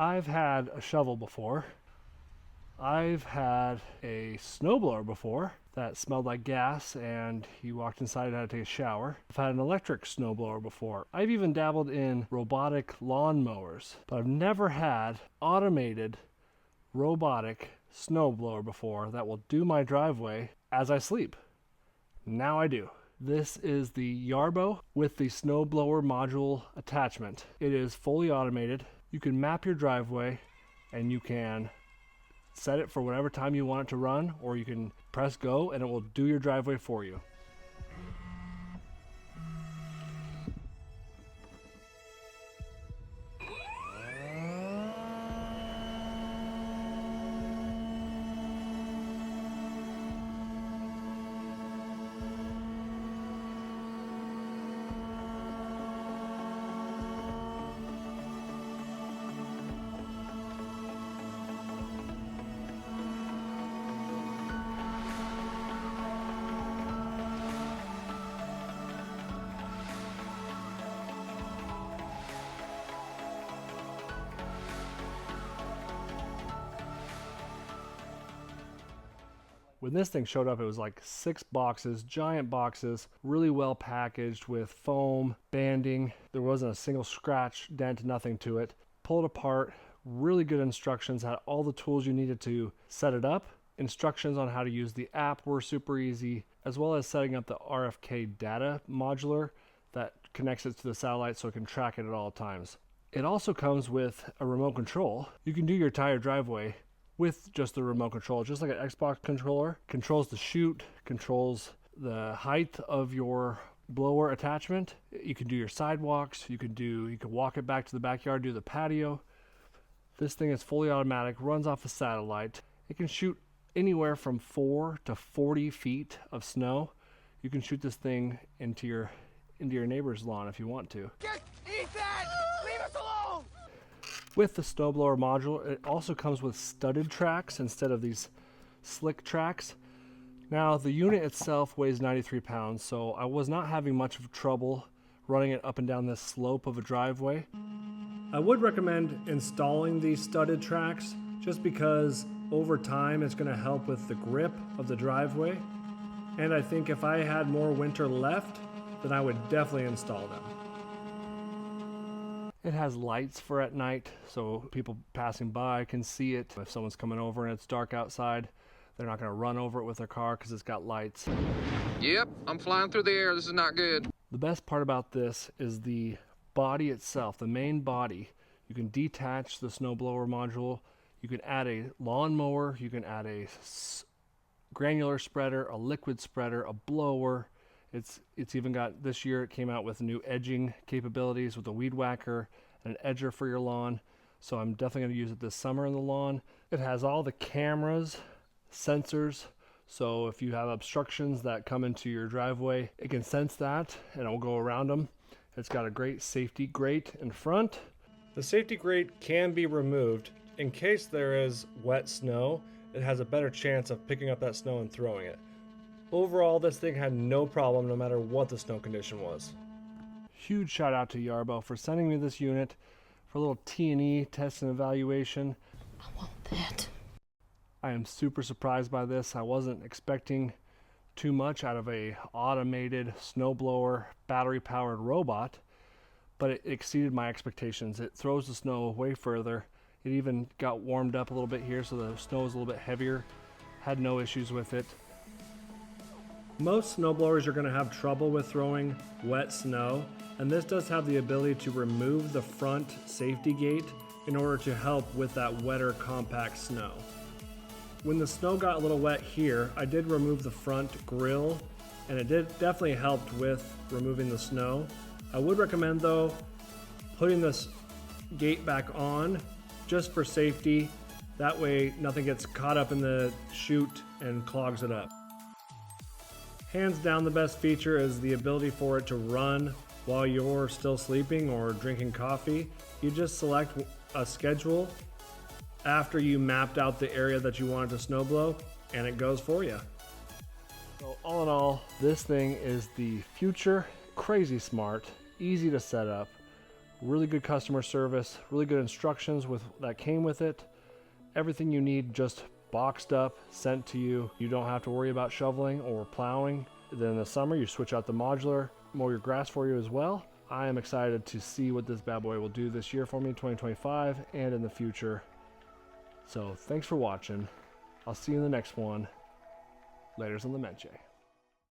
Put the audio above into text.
I've had a shovel before. I've had a snowblower before that smelled like gas and you walked inside and had to take a shower. I've had an electric snowblower before. I've even dabbled in robotic lawn mowers, but I've never had automated robotic snowblower before that will do my driveway as I sleep. Now I do. This is the Yarbo with the snowblower module attachment. It is fully automated. You can map your driveway and you can set it for whatever time you want it to run, or you can press go and it will do your driveway for you. When this thing showed up, it was like 6 boxes, giant boxes, really well packaged with foam, banding. There wasn't a single scratch, dent, nothing to it. Pulled apart, really good instructions, had all the tools you needed to set it up. Instructions on how to use the app were super easy, as well as setting up the RFK data modular that connects it to the satellite so it can track it at all times. It also comes with a remote control. You can do your entire driveway with just the remote control, just like an Xbox controller. Controls the chute, controls the height of your blower attachment. You can do your sidewalks, you can walk it back to the backyard, do the patio. This thing is fully automatic, runs off a satellite. It can shoot anywhere from 4 to 40 feet of snow. You can shoot this thing into your neighbor's lawn if you want to. Eat that! Leave us alone! With the snowblower module, it also comes with studded tracks instead of these slick tracks. Now, the unit itself weighs 93 pounds, so I was not having much of trouble running it up and down this slope of a driveway. I would recommend installing these studded tracks just because over time it's going to help with the grip of the driveway. And I think if I had more winter left, then I would definitely install them. It has lights for at night, so people passing by can see it. If someone's coming over and it's dark outside, they're not going to run over it with their car because it's got lights. Yep, I'm flying through the air. This is not good. The best part about this is the body itself, the main body. You can detach the snowblower module. You can add a lawnmower. You can add a granular spreader, a liquid spreader, a blower. It's even got, this year it came out with new edging capabilities with a weed whacker and an edger for your lawn. So I'm definitely going to use it this summer in the lawn. It has all the cameras, sensors. So if you have obstructions that come into your driveway, it can sense that and it will go around them. It's got a great safety grate in front. The safety grate can be removed in case there is wet snow. It has a better chance of picking up that snow and throwing it. Overall, this thing had no problem no matter what the snow condition was. Huge shout out to Yarbo for sending me this unit for a little T&E test and evaluation. I want that. I am super surprised by this. I wasn't expecting too much out of a automated snowblower battery powered robot, but it exceeded my expectations. It throws the snow way further. It even got warmed up a little bit here so the snow is a little bit heavier. Had no issues with it. Most snowblowers are going to have trouble with throwing wet snow, and this does have the ability to remove the front safety gate in order to help with that wetter compact snow. When the snow got a little wet here, I did remove the front grill, and it definitely helped with removing the snow. I would recommend though putting this gate back on just for safety. That way nothing gets caught up in the chute and clogs it up. Hands down, the best feature is the ability for it to run while you're still sleeping or drinking coffee. You just select a schedule after you mapped out the area that you wanted to snow blow, and it goes for you. So all in all, this thing is the future, crazy smart, easy to set up, Really good customer service, really good instructions that came with it. Everything you need just boxed up, sent to you. You don't have to worry about shoveling or plowing. Then in the summer, you switch out the Modular, mow your grass for you as well. I am excited to see what this bad boy will do this year for me, 2025, and in the future. So thanks for watching. I'll see you in the next one. Laters on the Menche.